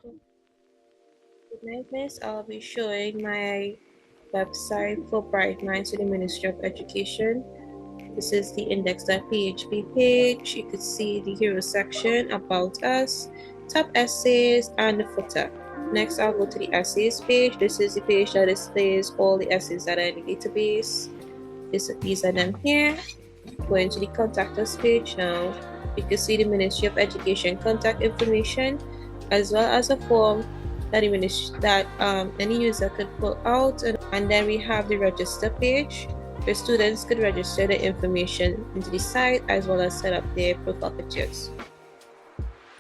Tonight, Miss, I'll be showing my website for Bright Minds to the Ministry of Education. This is the index.php page. You could see the hero section, about us, top essays, and the footer. Next, I'll go to the essays page. This is the page that displays all the essays that are in the database. These are them here. Going to the contact us page now. You can see the Ministry of Education contact information, as well as a form that any user could fill out, and then we have the register page where students could register the information into the site as well as set up their profile pictures.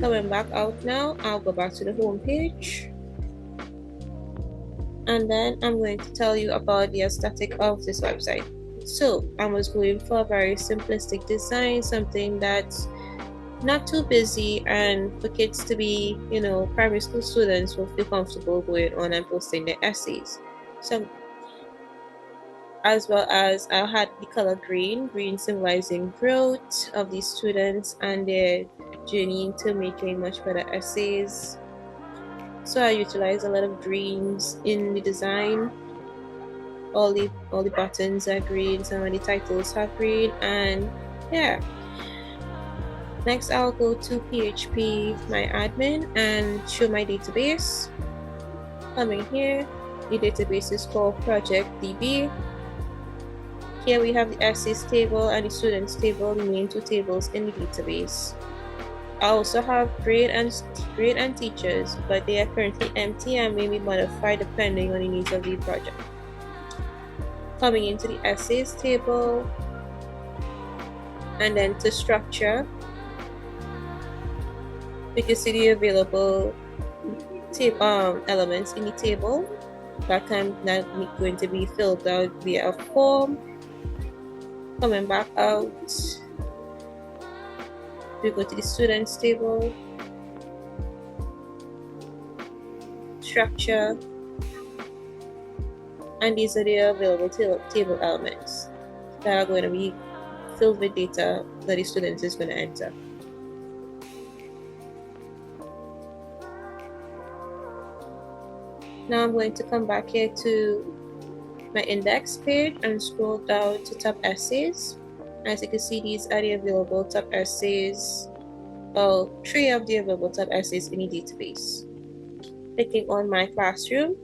Coming back out now, I'll go back to the home page, and then I'm going to tell you about the aesthetic of this website. So I was going for a very simplistic design, something that's not too busy, and for kids to be, primary school students will feel comfortable going on and posting their essays. So, as well as I had the color green symbolizing growth of these students and their journey into making much better essays. So I utilized a lot of greens in the design. All the buttons are green, some of the titles have green, and yeah. Next, I'll go to PHP My Admin and show my database. Coming here, the database is called Project DB. Here we have the essays table and the students table, the main two tables in the database. I also have grade and teachers, but they are currently empty and may be modified depending on the needs of the project. Coming into the essays table, and then to structure, we can see the available elements in the table that going to be filled out via a form. Coming back out, we go to the students table, structure, and these are the available table elements that are going to be filled with data that the student is going to enter. Now I'm going to come back here to my index page and scroll down to top essays. As you can see, these are the available top essays, well, 3 of the available top essays in the database. Clicking on my classroom,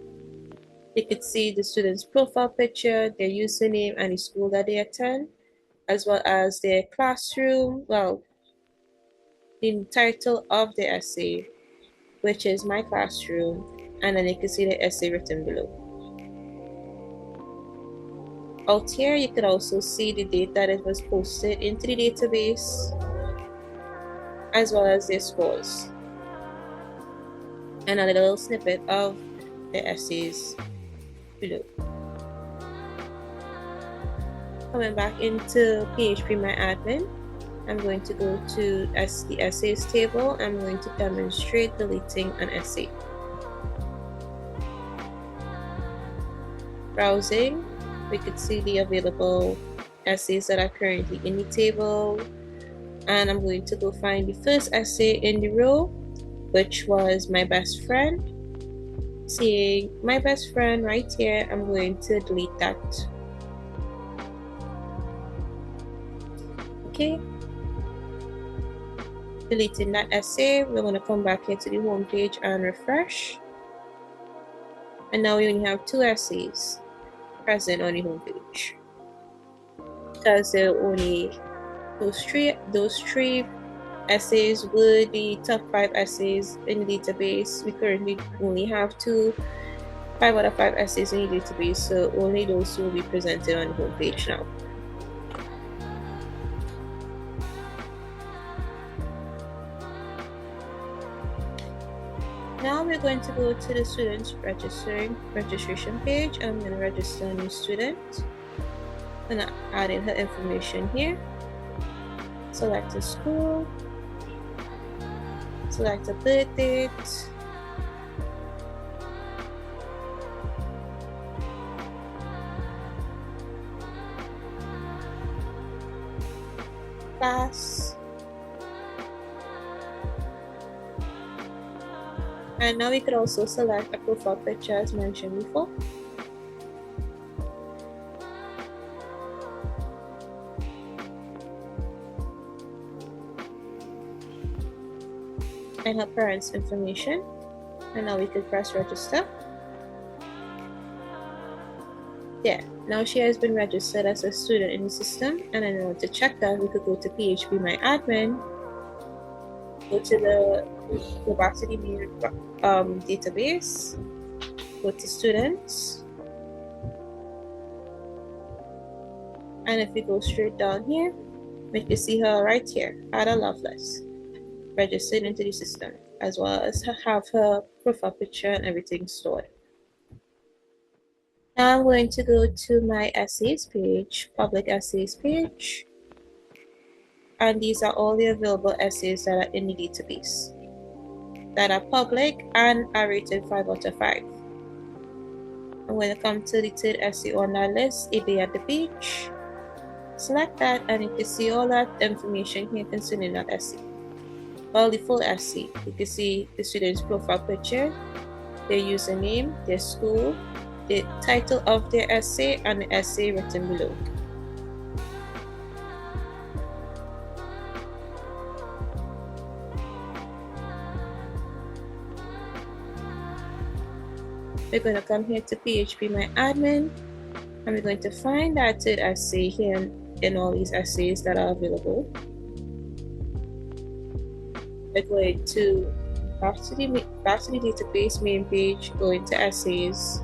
you could see the student's profile picture, their username, and the school that they attend, as well as their classroom, well, the title of the essay, which is My Classroom, and then you can see the essay written below. Out here, you could also see the date that it was posted into the database, as well as their scores, and a little snippet of the essays below. Coming back into PHP My Admin, I'm going to go to the essays table. I'm going to demonstrate deleting an essay. Browsing, we could see the available essays that are currently in the table, and I'm going to go find the first essay in the row, which was My Best Friend. Seeing My Best Friend right here, I'm going to delete that. Okay, deleting that essay. We're going to come back here to the home page and refresh, and now we only have 2 essays present on the home page, because there are only those three essays were the top 5 essays in the database. We currently only have 5 out of 5 essays in the database, so only those will be presented on the home page now. Now we're going to go to the students registration page. I'm going to register a new student. I'm going to add in her information here. Select a school. Select a birth date. Class. And now we could also select a profile picture as mentioned before. And her parents' information. And now we could press register. There, now she has been registered as a student in the system. And in order to check that, we could go to PHP My Admin, go to go back to the main database, go to students. And if we go straight down here, we can see her right here, Ada Loveless, registered into the system, as well as have her profile picture and everything stored. Now I'm going to go to my essays page, public essays page. And these are all the available essays that are in the database that are public and are rated 5 out of 5. I'm going to come to the third essay on that list, A Day at the Beach. Select that and you can see all that information here concerning that essay. Well, the full essay, you can see the student's profile picture, their username, their school, the title of their essay, and the essay written below. We're going to come here to PHP My Admin, and we're going to find that third essay here in all these essays that are available. We're going to back to the database main page, go into essays,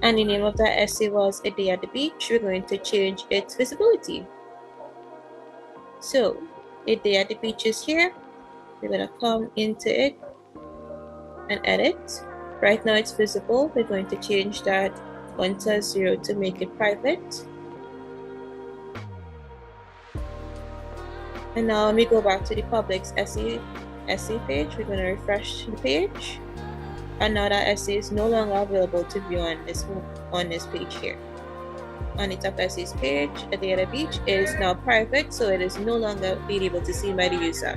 and the name of that essay was A Day at the Beach. We're going to change its visibility. So A Day at the Beach is here. We're going to come into it and edit. Right now it's visible. We're going to change that 1 to 0 to make it private. And now when we go back to the public's essay page, we're going to refresh the page. And now that essay is no longer available to view on this page here. On the top essays page, A Day at the Beach is now private, so it is no longer being able to see by the user.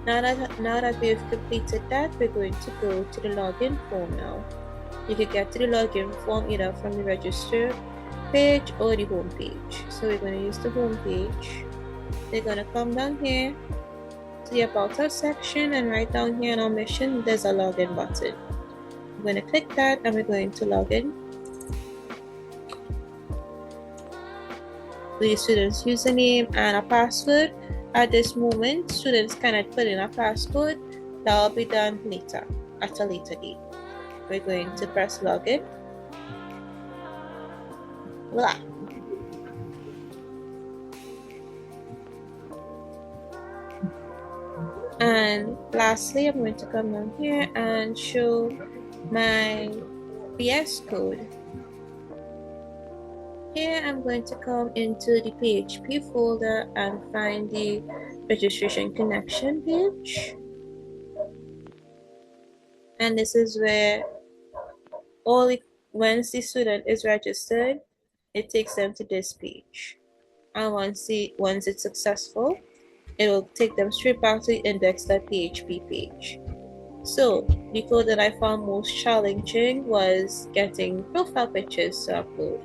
Now that we've completed that, we're going to go to the login form now. You can get to the login form either from the register page or the home page. So we're going to use the home page. We're going to come down here to the About Us section, and right down here in our mission, there's a login button. I'm going to click that and we're going to log in. The student's username and a password. At this moment, students cannot put in a passcode. That will be done later, at a later date. We're going to press login. Voila. And lastly, I'm going to come down here and show my VS Code. Here I'm going to come into the PHP folder and find the registration connection page. And this is where once the student is registered, it takes them to this page. And once it's successful, it will take them straight back to the index.php page. So the code that I found most challenging was getting profile pictures to upload.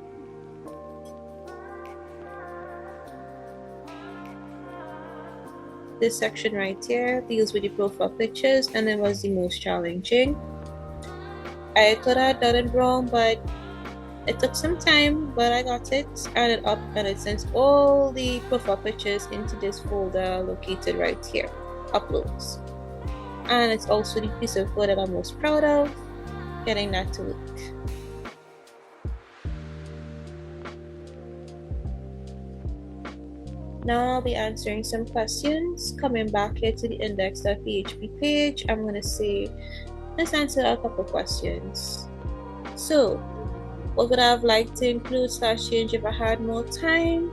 This section right here deals with the profile pictures, and it was the most challenging. I thought I had done it wrong, but it took some time, but I got it, added up, and it sends all the profile pictures into this folder located right here, uploads. And it's also the piece of code that I'm most proud of, getting that to work. Now I'll be answering some questions. Coming back here to the index.php page, I'm going to say, let's answer a couple questions. So, what would I have liked to include / change if I had more time?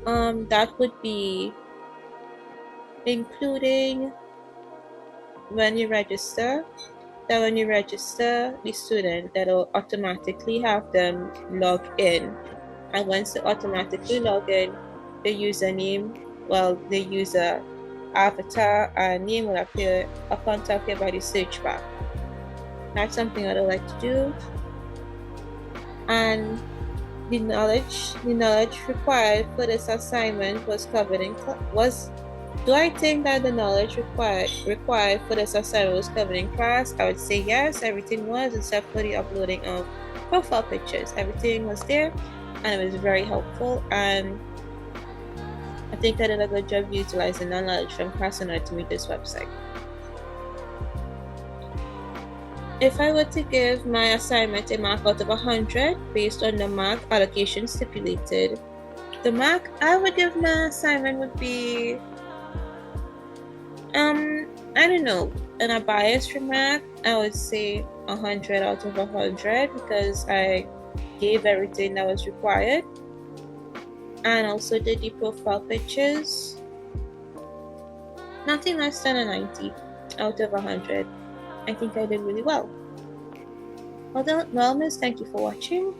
That would be including when you register, that when you register the student, that'll automatically have them log in. And once they automatically log in, the username, well, the user avatar and name will appear upon top here by the search bar. That's something I'd like to do. And the knowledge required for this assignment was covered in do I think that the knowledge required for this assignment was covered in class? I would say yes, everything was, except for the uploading of profile pictures. Everything was there and it was very helpful, and I think I did a good job utilizing the knowledge from class in order to meet this website. If I were to give my assignment a mark out of 100 based on the mark allocation stipulated, the mark I would give my assignment would be, I don't know, in a biased remark, I would say 100 out of 100 because I gave everything that was required and also did the profile pictures. Nothing less than a 90 out of 100. I think I did really well. Well, miss, thank you for watching.